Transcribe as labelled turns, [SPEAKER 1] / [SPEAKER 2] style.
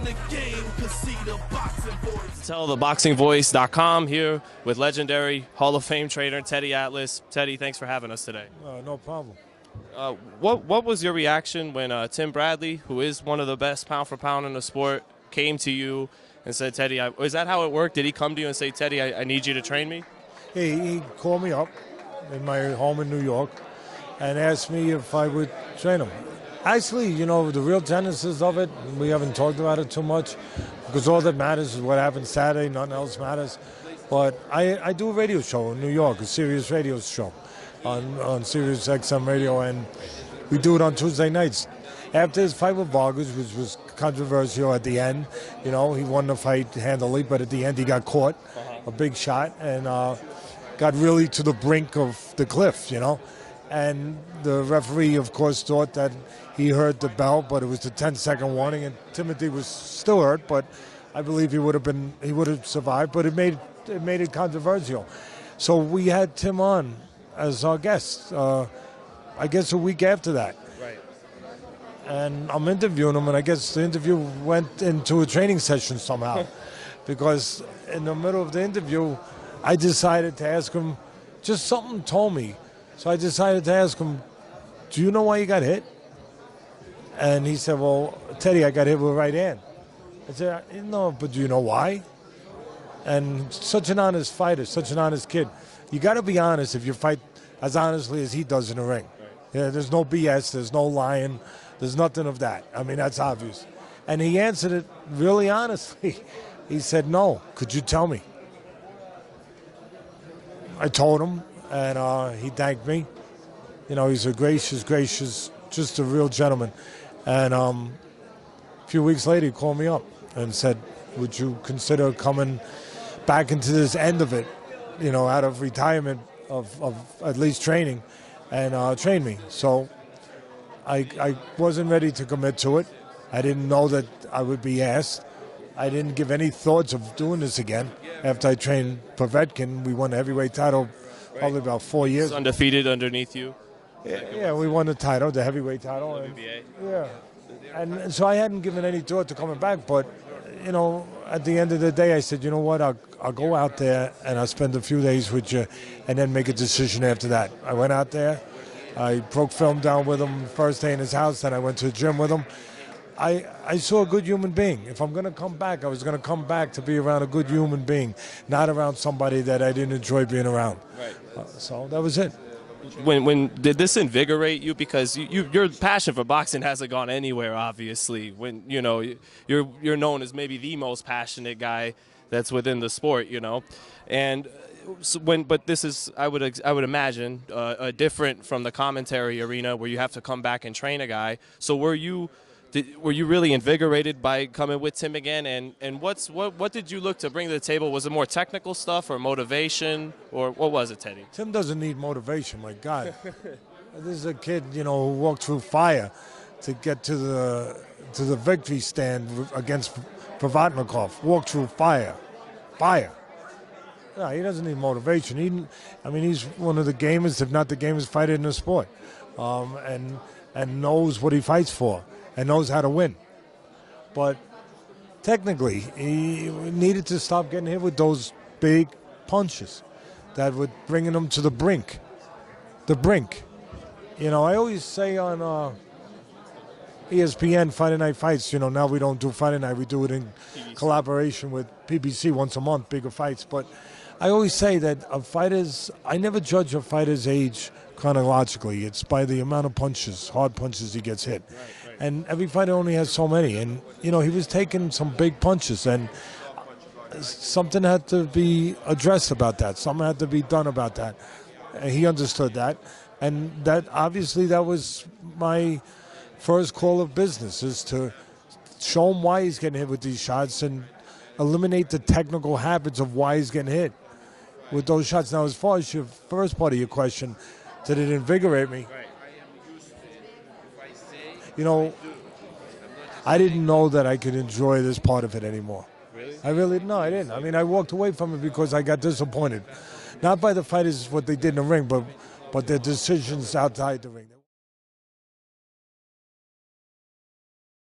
[SPEAKER 1] the game could see the boxing voice.
[SPEAKER 2] Tell ThaBoxingvoice.com here with legendary Hall of Fame trainer Teddy Atlas. Teddy, thanks for having us today.
[SPEAKER 3] No problem.
[SPEAKER 2] What was your reaction when Tim Bradley, who is one of the best pound for pound in the sport, came to you and said, Teddy, is that how it worked? Did he come to you and say, Teddy, I need you to train me?
[SPEAKER 3] He called me up in my home in New York and asked me if I would train him. Actually, you know, the real genesis of it, we haven't talked about it too much because all that matters is what happened Saturday, nothing else matters. But I do a radio show in New York, a Sirius radio show on Sirius XM radio, and we do it on Tuesday nights. After his fight with Vargas, which was controversial at the end, you know, he won the fight handily, but at the end he got caught, a big shot, and got really to the brink of the cliff, you know. And the referee, of course, thought that he heard the bell, but it was the 10-second warning, and Timothy was still hurt, but I believe he would have survived, but it made it controversial. So we had Tim on as our guest, I guess a week after that.
[SPEAKER 2] Right.
[SPEAKER 3] And I'm interviewing him, and I guess the interview went into a training session somehow. Because in the middle of the interview, I decided to ask him, just something told me. So I decided to ask him, do you know why you got hit? And he said, well, Teddy, I got hit with a right hand. I said, no, but do you know why? And such an honest fighter, such an honest kid. You got to be honest if you fight as honestly as he does in the ring. Yeah, there's no BS, there's no lying, there's nothing of that. I mean, that's obvious. And he answered it really honestly. He said, no, could you tell me? I told him, and he thanked me. You know, he's a gracious, just a real gentleman. And a few weeks later, he called me up and said, would you consider coming back into this end of it, you know, out of retirement of at least training, and train me. So I wasn't ready to commit to it. I didn't know that I would be asked. I didn't give any thoughts of doing this again. After I trained Povetkin, we won the heavyweight title probably about 4 years.
[SPEAKER 2] He's undefeated underneath you?
[SPEAKER 3] Yeah, we won the title, the heavyweight title. And, yeah. And so I hadn't given any thought to coming back, but, you know, at the end of the day, I said, you know what, I'll go out there and I'll spend a few days with you and then make a decision after that. I went out there. I broke film down with him first day in his house, then I went to the gym with him. I saw a good human being. If I'm going to come back, I was going to come back to be around a good human being, not around somebody that I didn't enjoy being around.
[SPEAKER 2] Right.
[SPEAKER 3] So that was it.
[SPEAKER 2] When did this invigorate you? Because your passion for boxing hasn't gone anywhere, obviously. When you know you're known as maybe the most passionate guy that's within the sport, you know, and so but this is I would imagine different from the commentary arena where you have to come back and train a guy. So were you really invigorated by coming with Tim again? And what did you look to bring to the table? Was it more technical stuff or motivation, or what was it, Teddy?
[SPEAKER 3] Tim doesn't need motivation, my God. This is a kid, you know, who walked through fire to get to the victory stand against Provatnikov. Walked through fire. No, he doesn't need motivation. I mean, he's one of the gamest, if not the gamest fighter in the sport, and knows what he fights for. And knows how to win. But technically, he needed to stop getting hit with those big punches that would bring him to the brink. The brink. You know, I always say on ESPN, Friday Night Fights, you know, now we don't do Friday Night, we do it in collaboration with PBC once a month, bigger fights. But I always say that I never judge a fighter's age chronologically. It's by the amount of punches, hard punches he gets hit. Right. And every fighter only has so many. And, you know, he was taking some big punches, and something had to be addressed about that. Something had to be done about that. And he understood that. And that, obviously, that was my first call of business, is to show him why he's getting hit with these shots and eliminate the technical habits of why he's getting hit with those shots. Now, as far as your first part of your question, did it invigorate me? You know, I didn't know that I could enjoy this part of it anymore.
[SPEAKER 2] Really?
[SPEAKER 3] No, I didn't. I mean, I walked away from it because I got disappointed. Not by the fighters, what they did in the ring, but their decisions outside the ring.